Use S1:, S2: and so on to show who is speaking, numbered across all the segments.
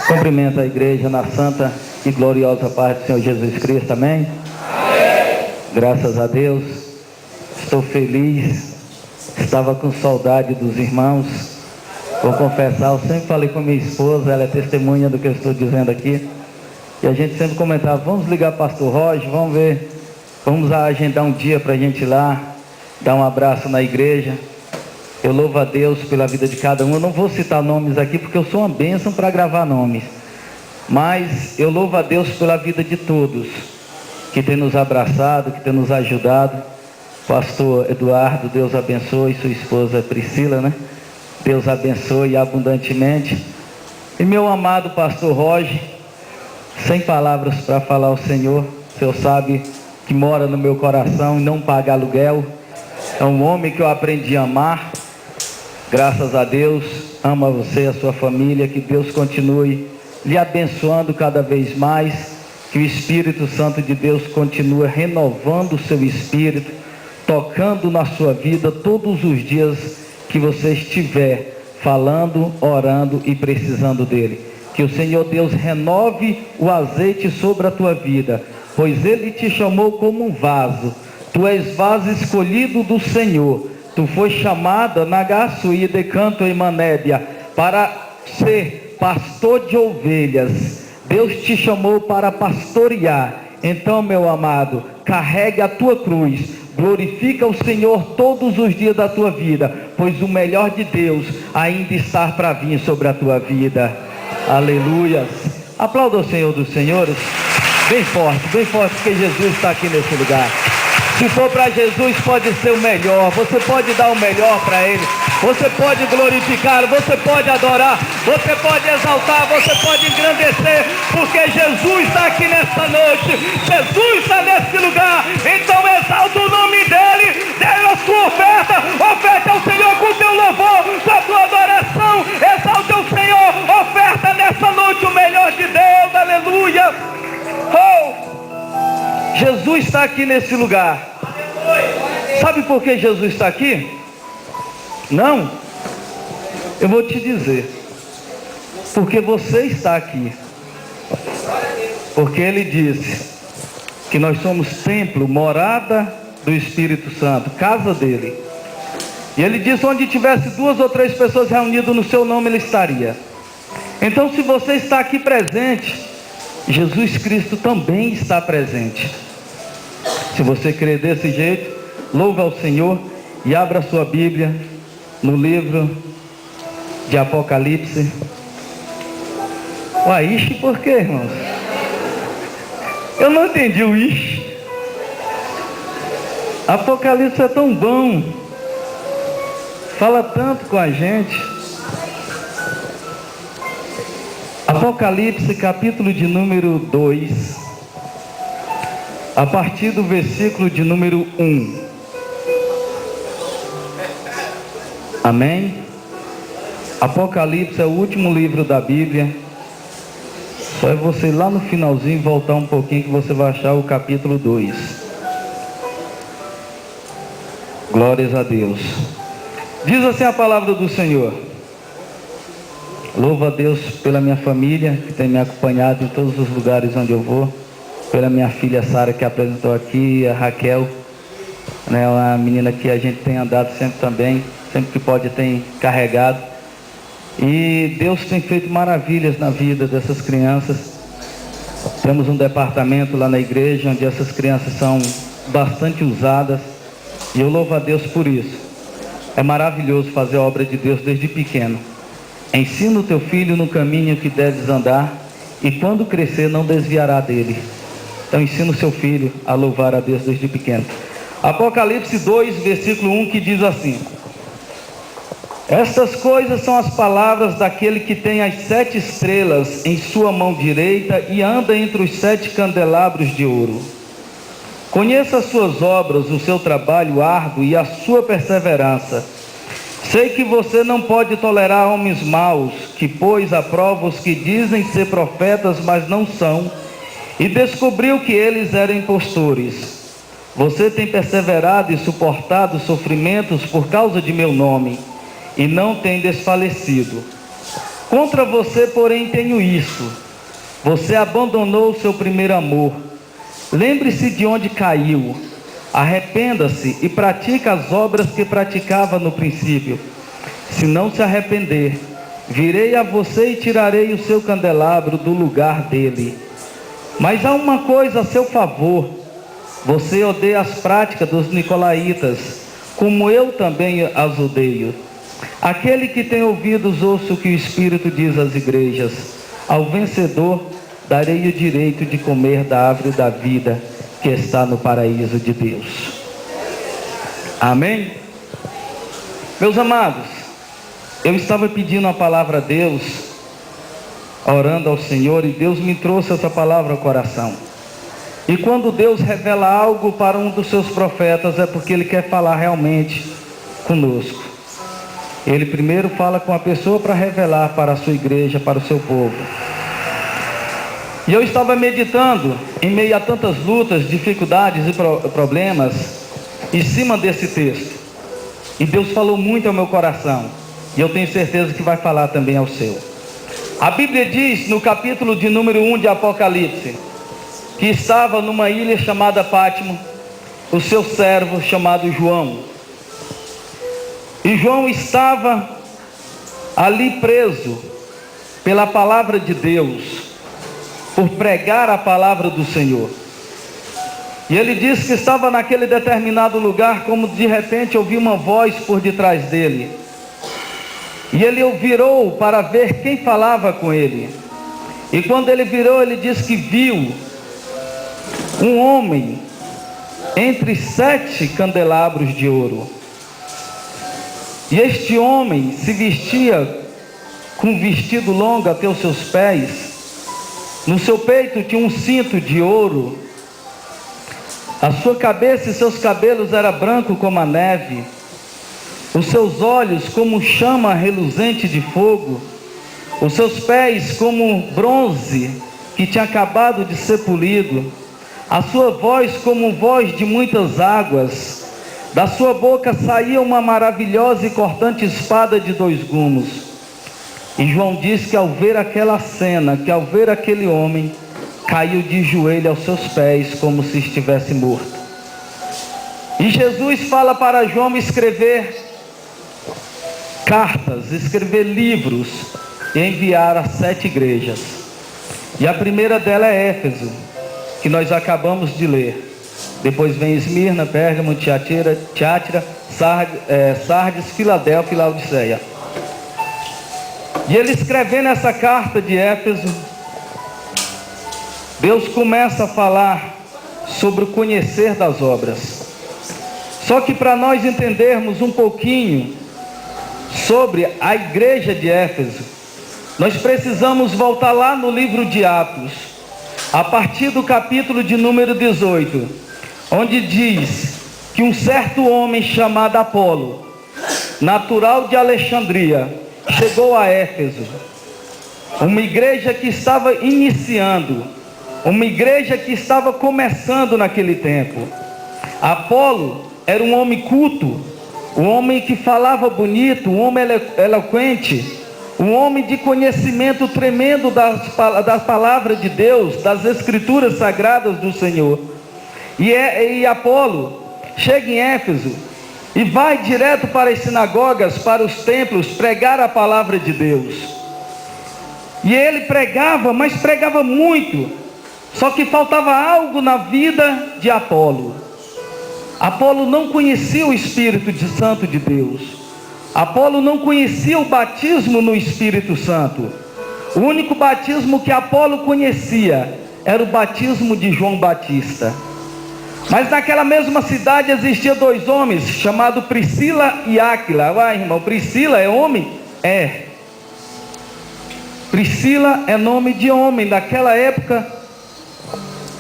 S1: Cumprimento a igreja na santa e gloriosa paz do Senhor Jesus Cristo, amém? Amém. Graças a Deus, estou feliz, estava com saudade dos irmãos. Vou confessar, eu sempre falei com minha esposa, ela é testemunha do que eu estou dizendo aqui, e a gente sempre comentava, vamos ligar para o pastor Roger, vamos ver, vamos agendar um dia para a gente ir lá, dar um abraço na igreja. Eu louvo a Deus pela vida de cada um. Eu não vou citar nomes aqui porque eu sou uma bênção para gravar nomes, mas eu louvo a Deus pela vida de todos que tem nos abraçado, que tem nos ajudado. Pastor Eduardo, Deus abençoe, sua esposa Priscila, né? Deus abençoe abundantemente. E meu amado pastor Roger, sem palavras para falar ao Senhor, o Senhor sabe que mora no meu coração e não paga aluguel. É um homem que eu aprendi a amar. Graças a Deus, ama você e a sua família, que Deus continue lhe abençoando cada vez mais, que o Espírito Santo de Deus continue renovando o seu espírito, tocando na sua vida todos os dias que você estiver falando, orando e precisando dele. Que o Senhor Deus renove o azeite sobre a tua vida, pois ele te chamou como um vaso. Tu és vaso escolhido do Senhor. Tu foi chamada na Gaçuí de Canto e Manébia para ser pastor de ovelhas. Deus te chamou para pastorear. Então, meu amado, carregue a tua cruz. Glorifica o Senhor todos os dias da tua vida, pois o melhor de Deus ainda está para vir sobre a tua vida. Aleluia. Aplauda o Senhor dos Senhores. Bem forte, porque Jesus está aqui nesse lugar. Se for para Jesus, pode ser o melhor. Você pode dar o melhor para Ele. Você pode glorificar, você pode adorar, você pode exaltar, você pode engrandecer, porque Jesus está aqui nesta noite. Jesus está nesse lugar. Então exalta o nome dEle. Dê a sua oferta. Oferta ao Senhor com o teu louvor, com a tua adoração. Exalta o Senhor. Oferta nessa noite o melhor de Deus. Aleluia. Oh! Jesus está aqui nesse lugar. Sabe por que Jesus está aqui? Não, eu vou te dizer, porque você está aqui, porque Ele disse que nós somos templo, morada do Espírito Santo, casa dele, e Ele disse, onde tivesse 2 ou 3 pessoas reunidas no seu nome, Ele estaria. Então, se você está aqui presente, Jesus Cristo também está presente. Se você crê desse jeito, louva ao Senhor e abra a sua Bíblia no livro de Apocalipse. Uai, ixi, por quê, irmãos? Eu não entendi o ixi. Apocalipse é tão bom, fala tanto com a gente. Apocalipse, capítulo de número 2, a partir do versículo de número 1. Amém? Apocalipse é o último livro da Bíblia. Só é você ir lá no finalzinho voltar um pouquinho que você vai achar o capítulo 2. Glórias a Deus. Diz assim a palavra do Senhor. Louvo a Deus pela minha família, que tem me acompanhado em todos os lugares onde eu vou. Pela minha filha Sara, que apresentou aqui, a Raquel, né, uma menina que a gente tem andado sempre também, sempre que pode tem carregado. E Deus tem feito maravilhas na vida dessas crianças. Temos um departamento lá na igreja, onde essas crianças são bastante usadas, e eu louvo a Deus por isso. É maravilhoso fazer a obra de Deus desde pequeno. Ensina o teu filho no caminho que deves andar, e quando crescer não desviará dele. Então ensina o seu filho a louvar a Deus desde pequeno. Apocalipse 2, versículo 1, que diz assim: estas coisas são as palavras daquele que tem as 7 estrelas em sua mão direita e anda entre os 7 candelabros de ouro. Conheça as suas obras, o seu trabalho árduo e a sua perseverança. Sei que você não pode tolerar homens maus, que pôs à prova os que dizem ser profetas, mas não são, e descobriu que eles eram impostores. Você tem perseverado e suportado sofrimentos por causa de meu nome, e não tem desfalecido. Contra você, porém, tenho isto: você abandonou o seu primeiro amor. Lembre-se de onde caiu, arrependa-se e pratique as obras que praticava no princípio. Se não se arrepender, virei a você e tirarei o seu candelabro do lugar dele. Mas há uma coisa a seu favor: você odeia as práticas dos nicolaítas, como eu também as odeio. Aquele que tem ouvidos, ouça o que o Espírito diz às igrejas. Ao vencedor darei o direito de comer da árvore da vida que está no paraíso de Deus. Amém? Meus amados, eu estava pedindo a palavra a Deus, orando ao Senhor, e Deus me trouxe essa palavra ao coração. E quando Deus revela algo para um dos seus profetas, é porque Ele quer falar realmente conosco. Ele primeiro fala com a pessoa para revelar para a sua igreja, para o seu povo. E eu estava meditando, em meio a tantas lutas, dificuldades e problemas, em cima desse texto. E Deus falou muito ao meu coração. E eu tenho certeza que vai falar também ao seu. A Bíblia diz, no capítulo de número 1 de Apocalipse, que estava numa ilha chamada Pátimo, o seu servo chamado João. E João estava ali preso pela palavra de Deus, por pregar a palavra do Senhor. E ele disse que estava naquele determinado lugar, como de repente ouviu uma voz por detrás dele. E ele virou para ver quem falava com ele. E quando ele virou, ele disse que viu um homem entre 7 candelabros de ouro. E este homem se vestia com um vestido longo até os seus pés. No seu peito tinha um cinto de ouro. A sua cabeça e seus cabelos eram brancos como a neve. Os seus olhos como chama reluzente de fogo. Os seus pés como bronze que tinha acabado de ser polido. A sua voz como voz de muitas águas. Da sua boca saía uma maravilhosa e cortante espada de 2 gumes. E João diz que ao ver aquela cena, que ao ver aquele homem, caiu de joelho aos seus pés como se estivesse morto. E Jesus fala para João escrever cartas, escrever livros e enviar a 7 igrejas. E a primeira dela é Éfeso, que nós acabamos de ler. Depois vem Esmirna, Pérgamo, Tiatira, Sardes, Filadélfia e Laodiceia. E ele escrevendo essa carta de Éfeso, Deus começa a falar sobre o conhecer das obras. Só que para nós entendermos um pouquinho sobre a igreja de Éfeso, nós precisamos voltar lá no livro de Atos, a partir do capítulo de número 18, onde diz que um certo homem chamado Apolo, natural de Alexandria, chegou a Éfeso, uma igreja que estava iniciando, uma igreja que estava começando naquele tempo. Apolo era um homem culto, um homem que falava bonito, um homem eloquente, um homem de conhecimento tremendo das palavras de Deus, das escrituras sagradas do Senhor. E Apolo chega em Éfeso e vai direto para as sinagogas, para os templos, pregar a palavra de Deus. E ele pregava, mas pregava muito. Só que faltava algo na vida de Apolo. Apolo não conhecia o Espírito Santo de Deus. Apolo não conhecia o batismo no Espírito Santo. O único batismo que Apolo conhecia era o batismo de João Batista. Mas naquela mesma cidade existiam 2 homens, chamados Priscila e Áquila. Vai, irmão, Priscila é homem? É. Priscila é nome de homem. Naquela época,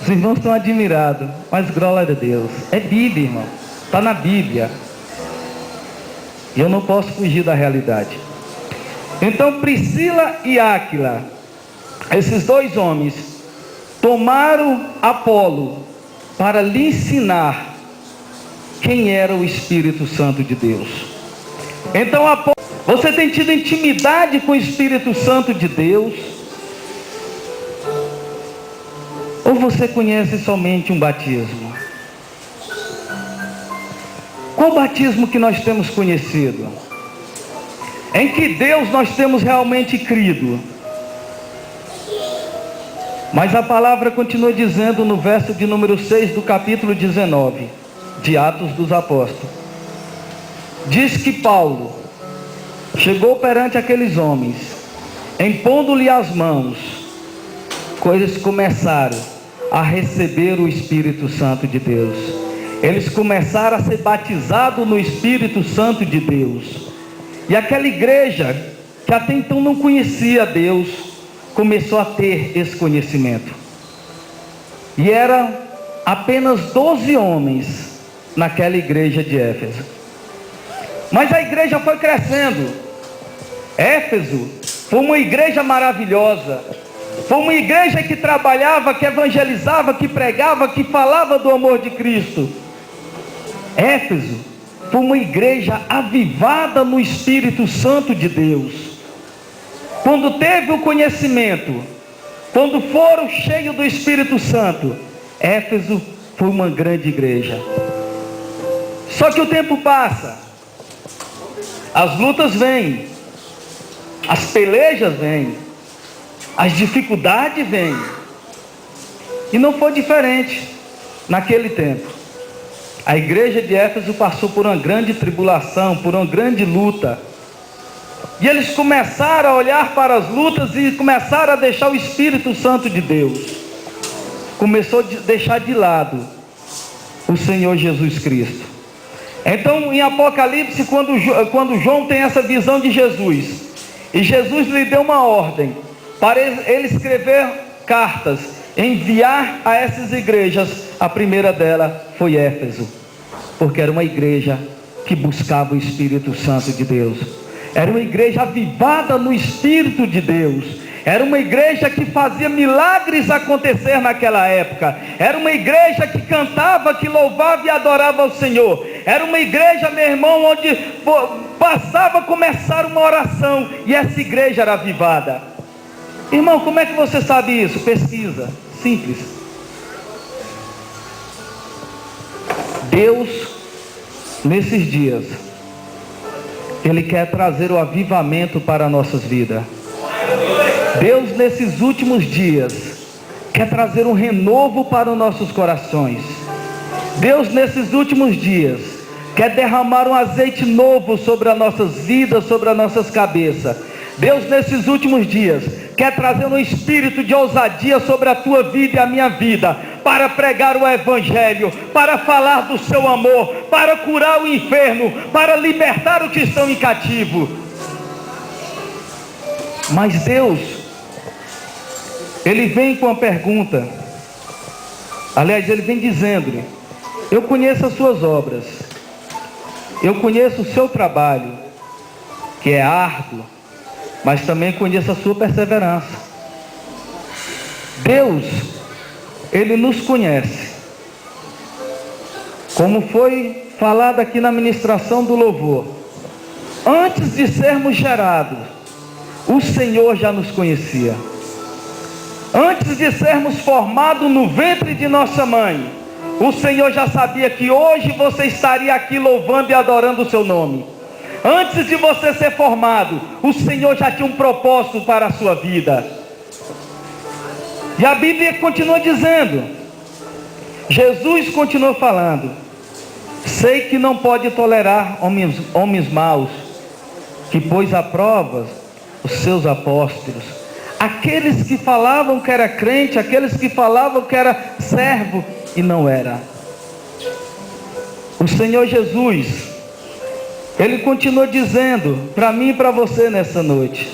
S1: os irmãos estão admirados, mas glória a Deus. É Bíblia, irmão. Está na Bíblia. E eu não posso fugir da realidade. Então, Priscila e Áquila, esses 2 homens, tomaram Apolo para lhe ensinar quem era o Espírito Santo de Deus. Então Apolo, Você tem tido intimidade com o Espírito Santo de Deus? Ou você conhece somente um batismo? Qual batismo que nós temos conhecido? Em que Deus nós temos realmente crido? Mas a palavra continua dizendo no verso de número 6 do capítulo 19 de Atos dos Apóstolos. Diz que Paulo chegou perante aqueles homens, impondo-lhe as mãos, eles começaram a receber o Espírito Santo de Deus. Eles começaram a ser batizados no Espírito Santo de Deus. E aquela igreja, que até então não conhecia Deus, começou a ter esse conhecimento. E eram apenas 12 homens naquela igreja de Éfeso. Mas a igreja foi crescendo. Éfeso foi uma igreja maravilhosa. Foi uma igreja que trabalhava, que evangelizava, que pregava, que falava do amor de Cristo. Éfeso foi uma igreja avivada no Espírito Santo de Deus. Quando teve o conhecimento, quando foram cheios do Espírito Santo, Éfeso foi uma grande igreja. Só que o tempo passa, as lutas vêm, as pelejas vêm, as dificuldades vêm. E não foi diferente naquele tempo. A igreja de Éfeso passou por uma grande tribulação, por uma grande luta. E eles começaram a olhar para as lutas e começaram a deixar o Espírito Santo de Deus. Começou a deixar de lado o Senhor Jesus Cristo. Então, em Apocalipse, quando João tem essa visão de Jesus, e Jesus lhe deu uma ordem para ele escrever cartas, enviar a essas igrejas, a primeira dela foi Éfeso, porque era uma igreja que buscava o Espírito Santo de Deus. Era uma igreja avivada no Espírito de Deus. Era uma igreja que fazia milagres acontecer naquela época. Era uma igreja que cantava, que louvava e adorava ao Senhor. Era uma igreja, meu irmão, onde passava a começar uma oração e essa igreja era avivada. Irmão, como é que você sabe isso? Pesquisa, simples. Deus, nesses dias, Ele quer trazer o avivamento para nossas vidas. Deus, nesses últimos dias, quer trazer um renovo para os nossos corações. Deus, nesses últimos dias, quer derramar um azeite novo sobre as nossas vidas, sobre as nossas cabeças. Deus, nesses últimos dias, quer trazer um espírito de ousadia sobre a tua vida e a minha vida, para pregar o Evangelho, para falar do seu amor, para curar o enfermo, para libertar os que estão em cativo. Mas Deus, Ele vem com a pergunta. Aliás, Ele vem dizendo-lhe: eu conheço as suas obras, eu conheço o seu trabalho, que é árduo, mas também conheço a sua perseverança. Deus, Ele nos conhece. Como foi falado aqui na ministração do louvor, antes de sermos gerados, o Senhor já nos conhecia. Antes de sermos formados no ventre de nossa mãe, o Senhor já sabia que hoje você estaria aqui louvando e adorando o seu nome. Antes de você ser formado, o Senhor já tinha um propósito para a sua vida. E a Bíblia continua dizendo, Jesus continua falando: sei que não pode tolerar homens maus, que pôs à prova os seus apóstolos, aqueles que falavam que era crente, aqueles que falavam que era servo e não era. O Senhor Jesus, Ele continua dizendo para mim e para você nessa noite,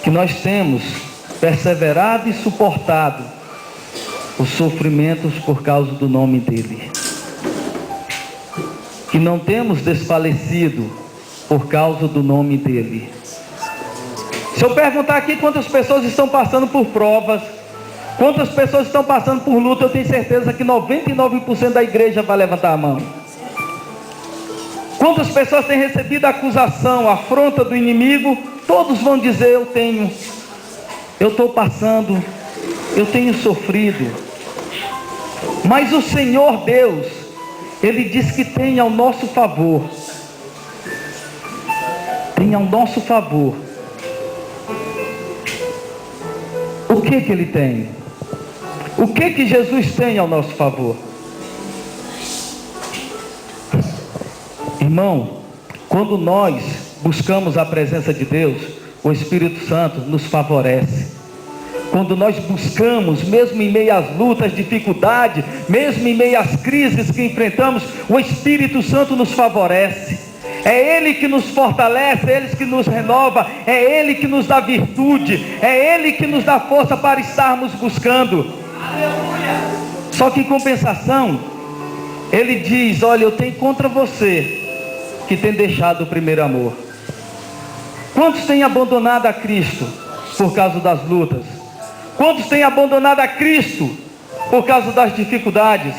S1: que nós temos perseverado e suportado os sofrimentos por causa do nome dEle, que não temos desfalecido por causa do nome dEle. Se eu perguntar aqui quantas pessoas estão passando por provas, quantas pessoas estão passando por luta, eu tenho certeza que 99% da igreja vai levantar a mão. Quantas pessoas têm recebido a acusação, a afronta do inimigo? Todos vão dizer: eu estou passando, eu tenho sofrido. Mas o Senhor Deus, Ele diz que tem ao nosso favor. Tem ao nosso favor. O que Ele tem? O que Jesus tem ao nosso favor? Irmão, quando nós buscamos a presença de Deus, o Espírito Santo nos favorece. Quando nós buscamos, mesmo em meio às lutas, dificuldades, mesmo em meio às crises que enfrentamos, o Espírito Santo nos favorece. É Ele que nos fortalece, é Ele que nos renova, é Ele que nos dá virtude, é Ele que nos dá força para estarmos buscando. Aleluia. Só que em compensação, Ele diz: olha, eu tenho contra você que tem deixado o primeiro amor. Quantos têm abandonado a Cristo por causa das lutas? Quantos têm abandonado a Cristo por causa das dificuldades?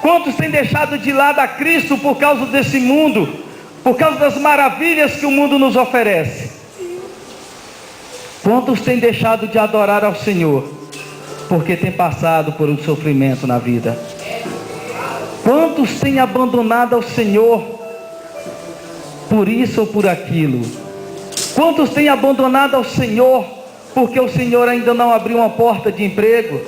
S1: Quantos têm deixado de lado a Cristo por causa desse mundo, por causa das maravilhas que o mundo nos oferece? Quantos têm deixado de adorar ao Senhor porque têm passado por um sofrimento na vida? Quantos têm abandonado ao Senhor por isso ou por aquilo? Quantos têm abandonado ao Senhor porque o Senhor ainda não abriu uma porta de emprego?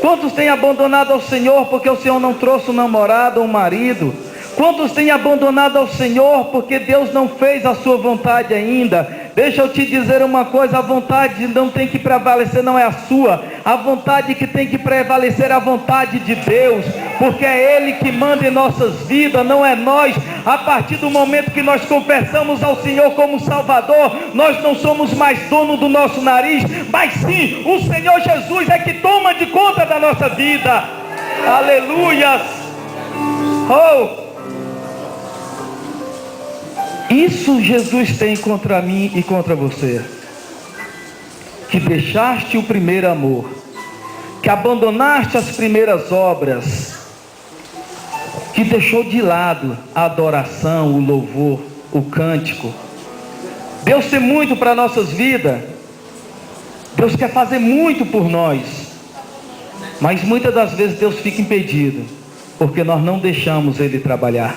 S1: Quantos têm abandonado ao Senhor porque o Senhor não trouxe um namorado ou um marido? Quantos têm abandonado ao Senhor porque Deus não fez a sua vontade ainda? Deixa eu te dizer uma coisa: a vontade não tem que prevalecer, não é a sua. A vontade que tem que prevalecer é a vontade de Deus, porque é Ele que manda em nossas vidas, não é nós. A partir do momento que nós confessamos ao Senhor como Salvador, nós não somos mais dono do nosso nariz, mas sim, o Senhor Jesus é que toma de conta da nossa vida. Aleluia! Oh! Isso Jesus tem contra mim e contra você, que deixaste o primeiro amor, que abandonaste as primeiras obras, que deixou de lado a adoração, o louvor, o cântico. Deus tem muito para nossas vidas, Deus quer fazer muito por nós, mas muitas das vezes Deus fica impedido, porque nós não deixamos Ele trabalhar.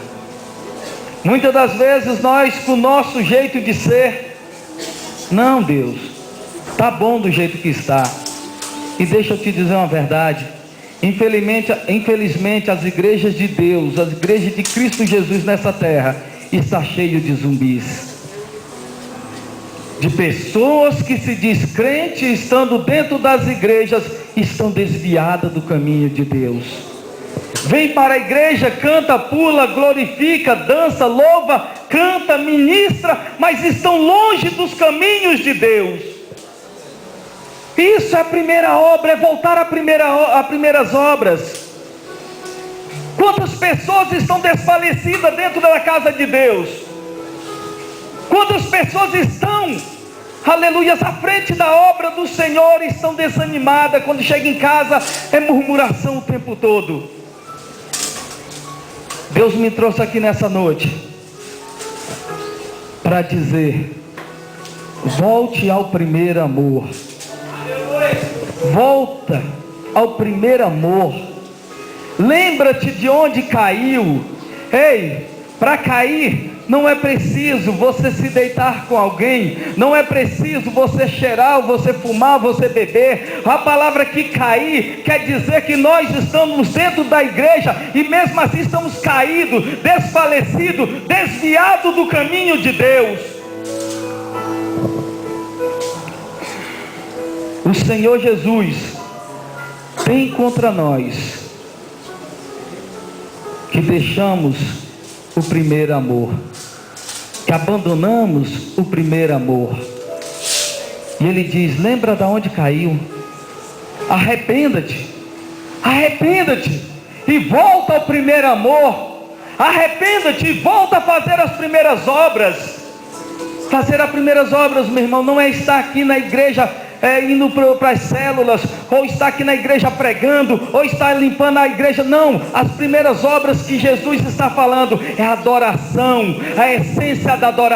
S1: Muitas das vezes nós, com o nosso jeito de ser, não, Deus, está bom do jeito que está. E deixa eu te dizer uma verdade: infelizmente as igrejas de Deus, as igrejas de Cristo Jesus nessa terra, está cheio de zumbis, de pessoas que se diz crente, estando dentro das igrejas, estão desviadas do caminho de Deus. Vem para a igreja, canta, pula, glorifica, dança, louva, canta, ministra, mas estão longe dos caminhos de Deus. Isso é a primeira obra, é voltar a primeiras obras. Quantas pessoas estão desfalecidas dentro da casa de Deus? Quantas pessoas estão, aleluia, à frente da obra do Senhor, estão desanimadas, quando chega em casa é murmuração o tempo todo. Deus me trouxe aqui nessa noite para dizer: volte ao primeiro amor. Volta ao primeiro amor. Lembra-te de onde caiu. Ei, para cair não é preciso você se deitar com alguém, não é preciso você cheirar, você fumar, você beber. A palavra que cair quer dizer que nós estamos dentro da igreja e mesmo assim estamos caídos, desfalecidos, desviados do caminho de Deus. O Senhor Jesus tem contra nós que deixamos o primeiro amor, que abandonamos o primeiro amor. E Ele diz: lembra de onde caiu, arrependa-te e volta ao primeiro amor. Arrependa-te e volta a fazer as primeiras obras. Fazer as primeiras obras, meu irmão, não é estar aqui na igreja indo para as células, ou está aqui na igreja pregando, ou está limpando a igreja. Não, as primeiras obras que Jesus está falando é a adoração, a essência da adoração.